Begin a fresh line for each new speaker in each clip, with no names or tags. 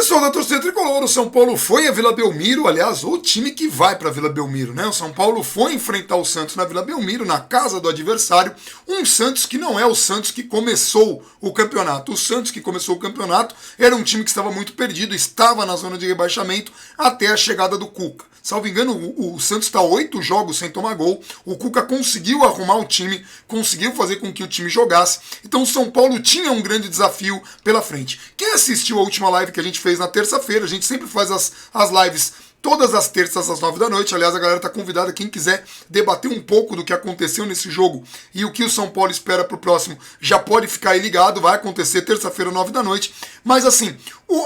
Pessoal da torcida tricolor, o São Paulo foi a Vila Belmiro, aliás, o time que vai para a Vila Belmiro, né? O São Paulo foi enfrentar o Santos na Vila Belmiro, na casa do adversário, um Santos que não é o Santos que começou o campeonato. O Santos que começou o campeonato era um time que estava muito perdido, estava na zona de rebaixamento até a chegada do Cuca. Salvo engano, o Santos está 8 jogos sem tomar gol, o Cuca conseguiu arrumar o time, conseguiu fazer com que o time jogasse, então o São Paulo tinha um grande desafio pela frente. Quem assistiu a última live que a gente fez na terça-feira, a gente sempre faz as lives todas as terças às 9 da noite, aliás a galera está convidada, quem quiser debater um pouco do que aconteceu nesse jogo e o que o São Paulo espera para o próximo, já pode ficar aí ligado, vai acontecer terça-feira 9 da noite, mas assim,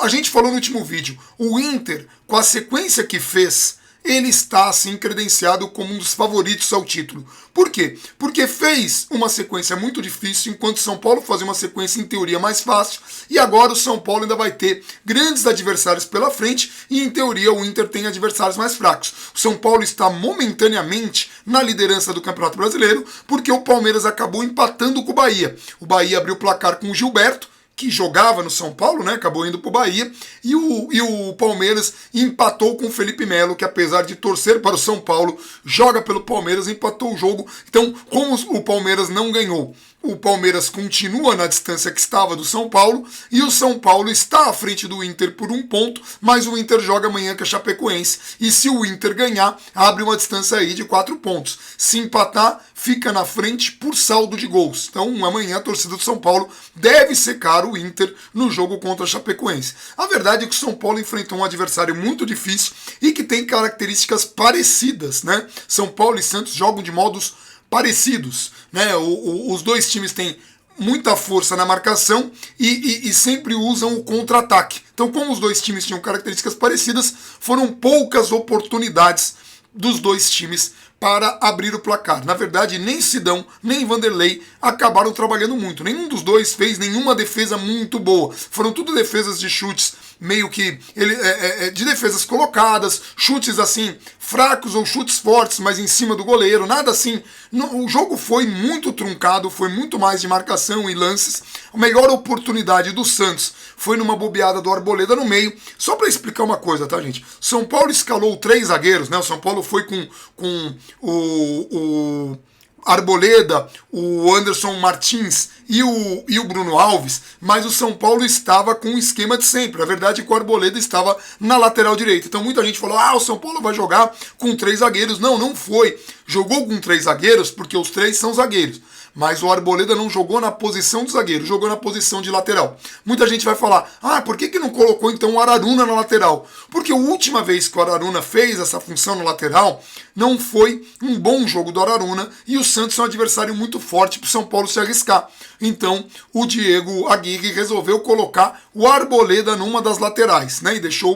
a gente falou no último vídeo, o Inter, com a sequência que fez, ele está, assim, credenciado como um dos favoritos ao título. Por quê? Porque fez uma sequência muito difícil, enquanto o São Paulo fazia uma sequência, em teoria, mais fácil, e agora o São Paulo ainda vai ter grandes adversários pela frente, e, em teoria, o Inter tem adversários mais fracos. O São Paulo está momentaneamente na liderança do Campeonato Brasileiro, porque o Palmeiras acabou empatando com o Bahia. O Bahia abriu o placar com o Gilberto, que jogava no São Paulo, né? Acabou indo para o Bahia, e o Palmeiras empatou com o Felipe Melo, que apesar de torcer para o São Paulo, joga pelo Palmeiras, empatou o jogo. Então, como o Palmeiras não ganhou, o Palmeiras continua na distância que estava do São Paulo, e o São Paulo está à frente do Inter por 1 ponto, mas o Inter joga amanhã com a Chapecoense, e se o Inter ganhar, abre uma distância aí de 4 pontos. Se empatar, fica na frente por saldo de gols. Então amanhã a torcida do São Paulo deve secar o Inter no jogo contra a Chapecoense. A verdade é que o São Paulo enfrentou um adversário muito difícil e que tem características parecidas, né? São Paulo e Santos jogam de modos parecidos, né? Os dois times têm muita força na marcação e sempre usam o contra-ataque. Então, como os dois times tinham características parecidas, foram poucas oportunidades dos dois times para abrir o placar. Na verdade, nem Sidão, nem Vanderlei acabaram trabalhando muito. Nenhum dos dois fez nenhuma defesa muito boa. Foram tudo defesas de chutes, meio que de defesas colocadas, chutes assim, fracos ou chutes fortes, mas em cima do goleiro, nada assim. O jogo foi muito truncado, foi muito mais de marcação e lances. A melhor oportunidade do Santos foi numa bobeada do Arboleda no meio. Só para explicar uma coisa, tá, gente? São Paulo escalou 3 zagueiros, né? O São Paulo foi com o Arboleda, o Anderson Martins e o Bruno Alves, mas o São Paulo estava com o esquema de sempre. A verdade é que o Arboleda estava na lateral direita. Então muita gente falou, o São Paulo vai jogar com 3 zagueiros. Não, não foi. Jogou com 3 zagueiros porque os 3 são zagueiros. Mas o Arboleda não jogou na posição do zagueiro, jogou na posição de lateral. Muita gente vai falar, por que não colocou então o Araruna na lateral? Porque a última vez que o Araruna fez essa função no lateral, não foi um bom jogo do Araruna, e o Santos é um adversário muito forte para o São Paulo se arriscar. Então o Diego Aguirre resolveu colocar o Arboleda numa das laterais, né? E deixou o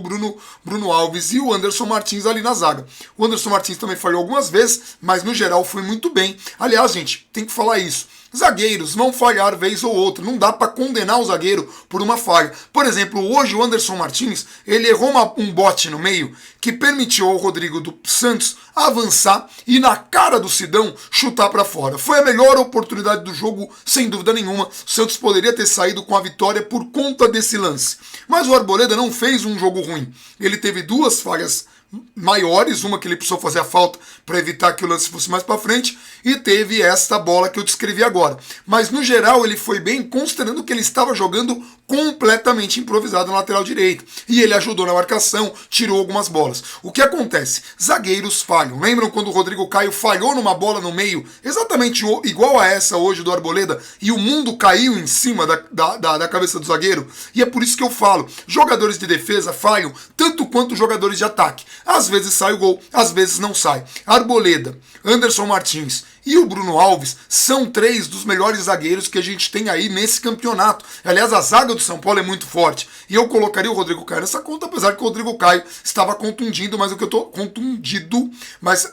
Bruno Alves e o Anderson Martins ali na zaga. O Anderson Martins também falhou algumas vezes, mas no geral foi muito bem. Aliás, gente, tem que falar isso. Zagueiros vão falhar vez ou outra, não dá para condenar o zagueiro por uma falha. Por exemplo, hoje o Anderson Martins, ele errou um bote no meio que permitiu ao Rodrigo do Santos avançar e na cara do Sidão chutar para fora. Foi a melhor oportunidade do jogo, sem dúvida nenhuma. O Santos poderia ter saído com a vitória por conta desse lance. Mas o Arboleda não fez um jogo ruim. Ele teve 2 falhas maiores, uma que ele precisou fazer a falta para evitar que o lance fosse mais para frente, e teve esta bola que eu descrevi agora. Mas no geral ele foi bem, considerando que ele estava jogando completamente improvisado na lateral direita, e ele ajudou na marcação, tirou algumas bolas. O que acontece? Zagueiros falham. Lembram quando o Rodrigo Caio falhou numa bola no meio, exatamente igual a essa hoje do Arboleda, e o mundo caiu em cima da cabeça do zagueiro? E é por isso que eu falo, jogadores de defesa falham tanto quanto jogadores de ataque. Às vezes sai o gol, às vezes não sai. Arboleda, Anderson Martins e o Bruno Alves são 3 dos melhores zagueiros que a gente tem aí nesse campeonato. Aliás, a zaga do São Paulo é muito forte. E eu colocaria o Rodrigo Caio nessa conta, apesar que o Rodrigo Caio estava contundido, mas o que eu tô contundido, mas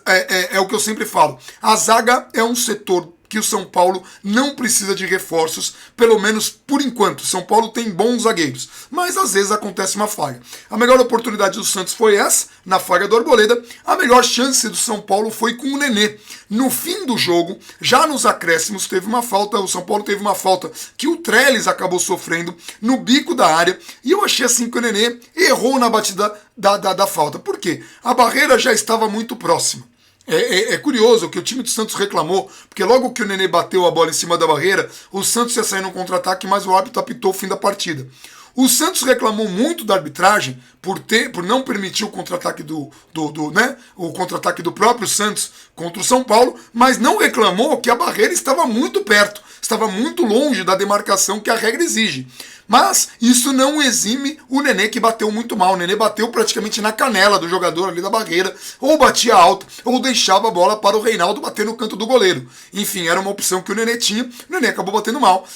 é o que eu sempre falo. A zaga é um setor que o São Paulo não precisa de reforços, pelo menos por enquanto. O São Paulo tem bons zagueiros, mas às vezes acontece uma falha. A melhor oportunidade do Santos foi essa, na falha do Arboleda. A melhor chance do São Paulo foi com o Nenê. No fim do jogo, já nos acréscimos, teve uma falta, o São Paulo teve uma falta que o Trellis acabou sofrendo no bico da área, e eu achei assim que o Nenê errou na batida da falta. Por quê? A barreira já estava muito próxima. É curioso que o time do Santos reclamou, porque logo que o Nenê bateu a bola em cima da barreira, o Santos ia sair no contra-ataque, mas o árbitro apitou o fim da partida. O Santos reclamou muito da arbitragem por não permitir o contra-ataque o contra-ataque do próprio Santos contra o São Paulo, mas não reclamou que a barreira estava muito perto, estava muito longe da demarcação que a regra exige. Mas isso não exime o Nenê, que bateu muito mal. O Nenê bateu praticamente na canela do jogador ali da barreira, ou batia alto, ou deixava a bola para o Reinaldo bater no canto do goleiro. Enfim, era uma opção que o Nenê tinha, o Nenê acabou batendo mal.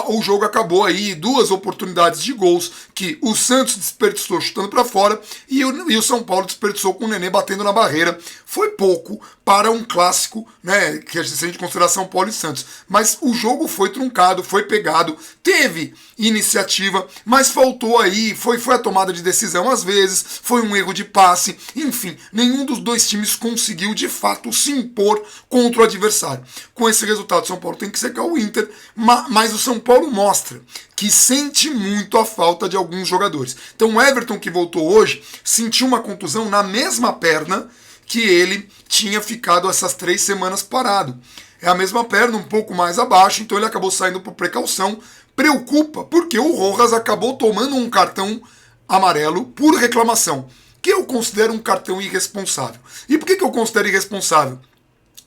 O jogo acabou aí, 2 oportunidades de gols que o Santos desperdiçou chutando para fora, e o São Paulo desperdiçou com o Nenê batendo na barreira. Foi pouco para um clássico, né, que a gente considerar São Paulo e Santos. Mas o jogo foi truncado, foi pegado, teve iniciativa, mas faltou aí, foi a tomada de decisão às vezes, foi um erro de passe, enfim, nenhum dos dois times conseguiu de fato se impor contra o adversário. Com esse resultado, o São Paulo tem que secar o Inter, mas o São Paulo mostra que sente muito a falta de alguns jogadores. Então o Everton, que voltou hoje, sentiu uma contusão na mesma perna que ele tinha ficado essas 3 semanas parado. É a mesma perna, um pouco mais abaixo, então ele acabou saindo por precaução. Preocupa, porque o Rojas acabou tomando um cartão amarelo por reclamação, que eu considero um cartão irresponsável. E por que eu considero irresponsável?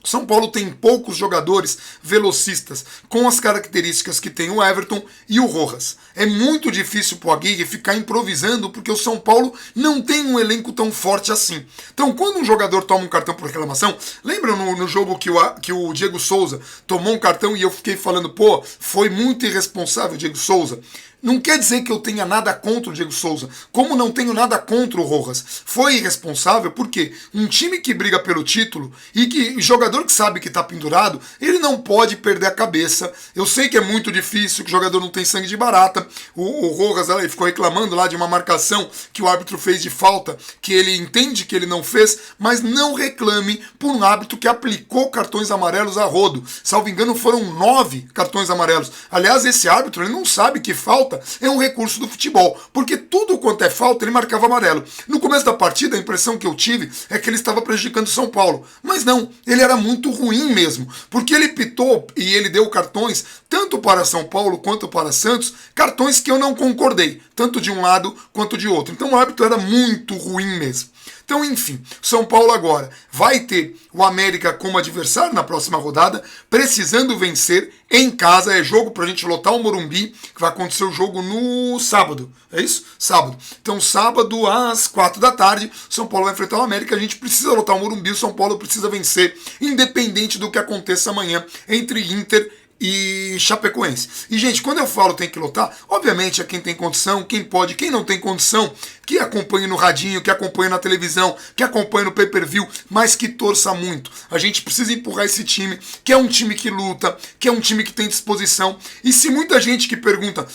São Paulo tem poucos jogadores velocistas com as características que tem o Everton e o Rojas. É muito difícil para o Aguirre ficar improvisando, porque o São Paulo não tem um elenco tão forte assim. Então, quando um jogador toma um cartão por reclamação, lembra no jogo que o Diego Souza tomou um cartão e eu fiquei falando, pô, foi muito irresponsável o Diego Souza? Não quer dizer que eu tenha nada contra o Diego Souza, como não tenho nada contra o Rojas. Foi irresponsável porque um time que briga pelo título e que jogador que sabe que está pendurado, ele não pode perder a cabeça. Eu sei que é muito difícil, que o jogador não tem sangue de barata. O Rojas ele ficou reclamando lá de uma marcação que o árbitro fez de falta, que ele entende que ele não fez, mas não reclame por um árbitro que aplicou cartões amarelos a rodo. Salvo engano, foram 9 cartões amarelos. Aliás, esse árbitro ele não sabe que falta é um recurso do futebol, porque tudo quanto é falta ele marcava amarelo. No começo da partida a impressão que eu tive é que ele estava prejudicando o São Paulo, mas não, ele era muito ruim mesmo, porque ele pitou e ele deu cartões tanto para São Paulo quanto para Santos, cartões que eu não concordei, tanto de um lado quanto de outro. Então o árbitro era muito ruim mesmo. Então, enfim, São Paulo agora vai ter o América como adversário na próxima rodada, precisando vencer em casa. É jogo pra gente lotar o Morumbi, que vai acontecer o jogo no sábado. É isso? Sábado. Então, sábado às 4 da tarde, São Paulo vai enfrentar o América. A gente precisa lotar o Morumbi, o São Paulo precisa vencer, independente do que aconteça amanhã entre Inter e Chapecoense. E, gente, quando eu falo tem que lotar, obviamente é quem tem condição, quem pode, quem não tem condição, que acompanhe no radinho, que acompanhe na televisão, que acompanhe no pay-per-view, mas que torça muito. A gente precisa empurrar esse time, que é um time que luta, que é um time que tem disposição. E se muita gente que pergunta,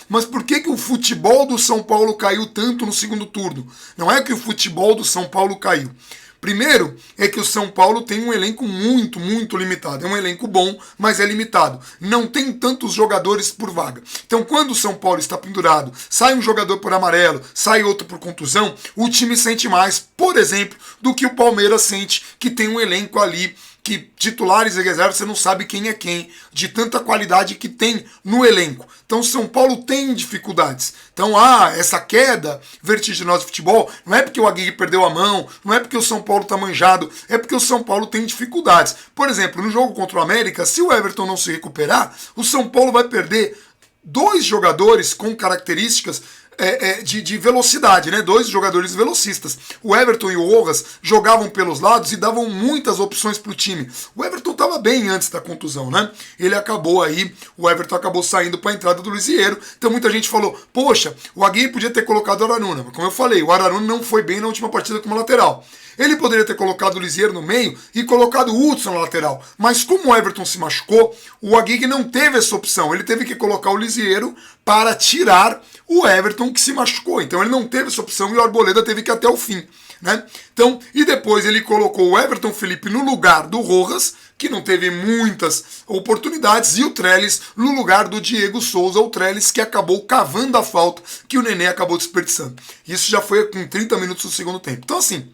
mas por que o futebol do São Paulo caiu tanto no segundo turno? Não é que o futebol do São Paulo caiu. Primeiro, é que o São Paulo tem um elenco muito, muito limitado. É um elenco bom, mas é limitado. Não tem tantos jogadores por vaga. Então, quando o São Paulo está pendurado, sai um jogador por amarelo, sai outro por contusão, o time sente mais, por exemplo, do que o Palmeiras sente, que tem um elenco ali que titulares e reservas você não sabe quem é quem, de tanta qualidade que tem no elenco. Então São Paulo tem dificuldades. Então, essa queda vertiginosa de futebol não é porque o Aguirre perdeu a mão, não é porque o São Paulo tá manjado, é porque o São Paulo tem dificuldades. Por exemplo, no jogo contra o América, se o Everton não se recuperar, o São Paulo vai perder 2 jogadores com características de velocidade, né? 2 jogadores velocistas. O Everton e o Rojas jogavam pelos lados e davam muitas opções para o time. O Everton estava bem antes da contusão, né? O Everton acabou saindo para a entrada do Lisieiro. Então muita gente falou, poxa, o Aguirre podia ter colocado o Araruna. Mas como eu falei, o Araruna não foi bem na última partida como lateral. Ele poderia ter colocado o Lisieiro no meio e colocado o Hudson na lateral. Mas como o Everton se machucou, o Aguirre não teve essa opção. Ele teve que colocar o Lisieiro para tirar o Everton que se machucou. Então ele não teve essa opção e o Arboleda teve que ir até o fim. Né? Então, e depois ele colocou o Everton Felipe no lugar do Rojas, que não teve muitas oportunidades, e o Trellis no lugar do Diego Souza, o Trellis que acabou cavando a falta que o Nenê acabou desperdiçando. Isso já foi com 30 minutos do segundo tempo. Então assim,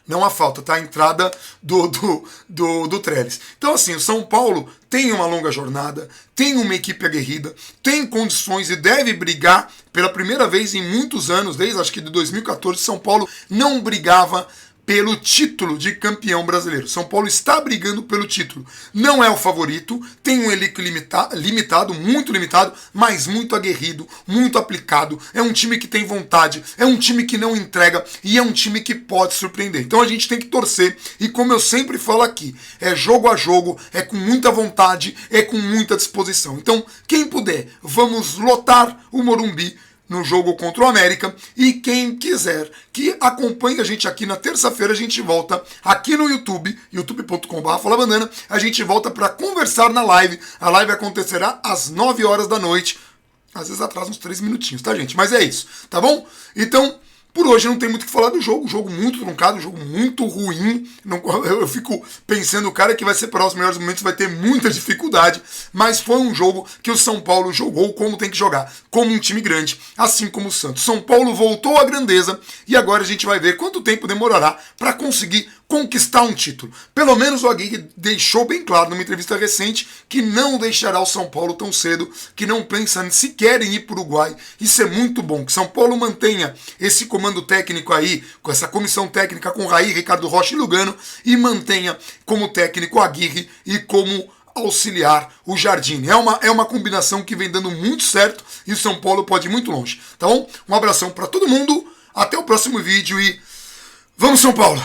não há falta, tá? A entrada do Trellis. Então assim, o São Paulo tem uma longa jornada, tem uma equipe aguerrida, tem condições e deve brigar pela primeira vez em muitos anos, desde acho que de 2014, São Paulo não brigava pelo título de campeão brasileiro. São Paulo está brigando pelo título. Não é o favorito, tem um elenco limitado, muito limitado, mas muito aguerrido, muito aplicado. É um time que tem vontade, é um time que não entrega e é um time que pode surpreender. Então a gente tem que torcer e, como eu sempre falo aqui, é jogo a jogo, é com muita vontade, é com muita disposição. Então, quem puder, vamos lotar o Morumbi no jogo contra o América, e quem quiser que acompanhe a gente aqui na terça-feira, a gente volta aqui no YouTube, youtube.com/FalaBanana, a gente volta para conversar na live. A live acontecerá às 9 horas da noite, às vezes atrasa uns 3 minutinhos, tá, gente? Mas é isso, tá bom? Então, por hoje não tem muito o que falar do jogo muito truncado, jogo muito ruim. Eu fico pensando, o cara que vai ser para os melhores momentos vai ter muita dificuldade, mas foi um jogo que o São Paulo jogou como tem que jogar, como um time grande, assim como o Santos. São Paulo voltou à grandeza e agora a gente vai ver quanto tempo demorará para conseguir conquistar um título. Pelo menos o Aguirre deixou bem claro numa entrevista recente que não deixará o São Paulo tão cedo, que não pensa sequer em ir para o Uruguai. Isso é muito bom, que São Paulo mantenha esse comando técnico aí, com essa comissão técnica com Raí, Ricardo Rocha e Lugano, e mantenha como técnico o Aguirre e como auxiliar o Jardine. É uma combinação que vem dando muito certo e o São Paulo pode ir muito longe. Tá bom? Um abração para todo mundo, até o próximo vídeo e vamos São Paulo!